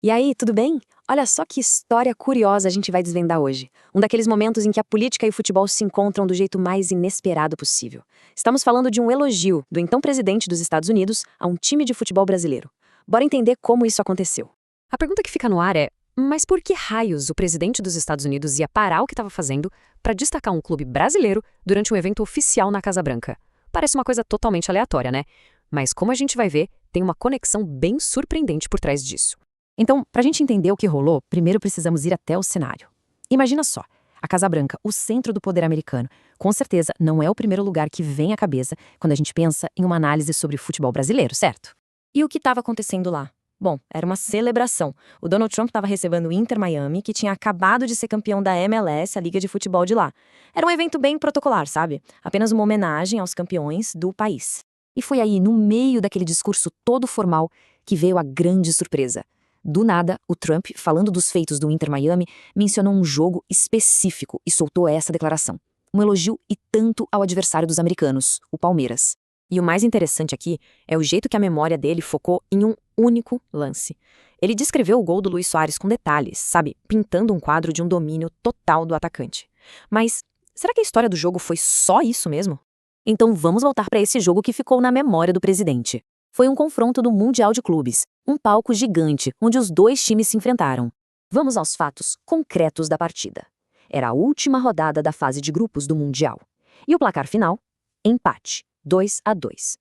E aí, tudo bem? Olha só que história curiosa a gente vai desvendar hoje. Um daqueles momentos em que a política e o futebol se encontram do jeito mais inesperado possível. Estamos falando de um elogio do então presidente dos Estados Unidos a um time de futebol brasileiro. Bora entender como isso aconteceu. A pergunta que fica no ar é: mas por que raios o presidente dos Estados Unidos ia parar o que estava fazendo para destacar um clube brasileiro durante um evento oficial na Casa Branca? Parece uma coisa totalmente aleatória, né? Mas como a gente vai ver, tem uma conexão bem surpreendente por trás disso. Então, para a gente entender o que rolou, primeiro precisamos ir até o cenário. Imagina só, a Casa Branca, o centro do poder americano, com certeza não é o primeiro lugar que vem à cabeça quando a gente pensa em uma análise sobre o futebol brasileiro, certo? E o que estava acontecendo lá? Bom, era uma celebração. O Donald Trump estava recebendo o Inter Miami, que tinha acabado de ser campeão da MLS, a liga de futebol de lá. Era um evento bem protocolar, sabe? Apenas uma homenagem aos campeões do país. E foi aí, no meio daquele discurso todo formal, que veio a grande surpresa. Do nada, o Trump, falando dos feitos do Inter Miami, mencionou um jogo específico e soltou essa declaração. Um elogio e tanto ao adversário dos americanos, o Palmeiras. E o mais interessante aqui é o jeito que a memória dele focou em um único lance. Ele descreveu o gol do Luís Soares com detalhes, sabe, pintando um quadro de um domínio total do atacante. Mas será que a história do jogo foi só isso mesmo? Então vamos voltar para esse jogo que ficou na memória do presidente. Foi um confronto do Mundial de Clubes, um palco gigante onde os dois times se enfrentaram. Vamos aos fatos concretos da partida. Era a última rodada da fase de grupos do Mundial. E o placar final? Empate, 2-2.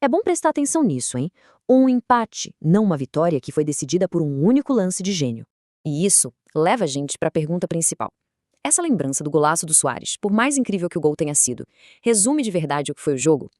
É bom prestar atenção nisso, hein? Um empate, não uma vitória que foi decidida por um único lance de gênio. E isso leva a gente para a pergunta principal. Essa lembrança do golaço do Soares, por mais incrível que o gol tenha sido, resume de verdade o que foi o jogo?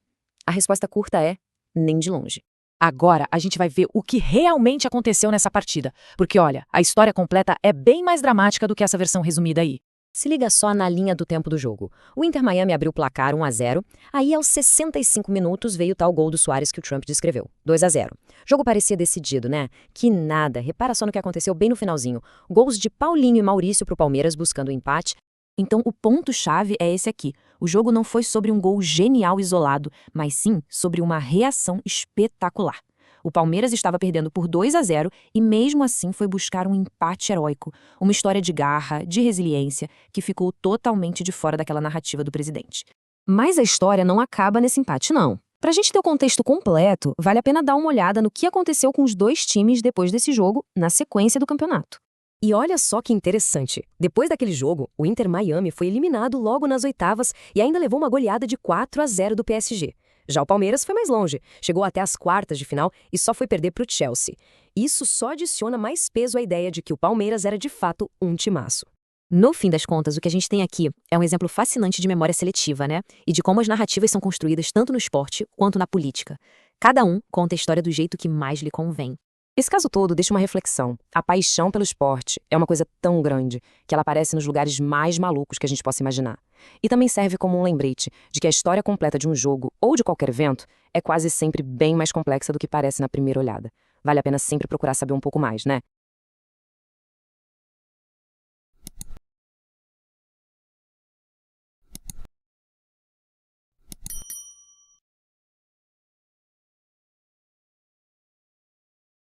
A resposta curta é: nem de longe. Agora a gente vai ver o que realmente aconteceu nessa partida, porque olha, a história completa é bem mais dramática do que essa versão resumida aí. Se liga só na linha do tempo do jogo. O Inter Miami abriu o placar 1-0, aí aos 65 minutos veio o tal gol do Soares que o Trump descreveu, 2-0. Jogo parecia decidido, né? Que nada, repara só no que aconteceu bem no finalzinho. Gols de Paulinho e Maurício pro Palmeiras buscando o empate. Então o ponto-chave é esse aqui. O jogo não foi sobre um gol genial isolado, mas sim sobre uma reação espetacular. O Palmeiras estava perdendo por 2-0 e mesmo assim foi buscar um empate heróico, uma história de garra, de resiliência, que ficou totalmente de fora daquela narrativa do presidente. Mas a história não acaba nesse empate, não. Pra gente ter o contexto completo, vale a pena dar uma olhada no que aconteceu com os dois times depois desse jogo, na sequência do campeonato. E olha só que interessante. Depois daquele jogo, o Inter Miami foi eliminado logo nas oitavas e ainda levou uma goleada de 4-0 do PSG. Já o Palmeiras foi mais longe, chegou até as quartas de final e só foi perder para o Chelsea. Isso só adiciona mais peso à ideia de que o Palmeiras era de fato um timaço. No fim das contas, o que a gente tem aqui é um exemplo fascinante de memória seletiva, né? E de como as narrativas são construídas tanto no esporte quanto na política. Cada um conta a história do jeito que mais lhe convém. Esse caso todo deixa uma reflexão. A paixão pelo esporte é uma coisa tão grande que ela aparece nos lugares mais malucos que a gente possa imaginar. E também serve como um lembrete de que a história completa de um jogo ou de qualquer evento é quase sempre bem mais complexa do que parece na primeira olhada. Vale a pena sempre procurar saber um pouco mais, né?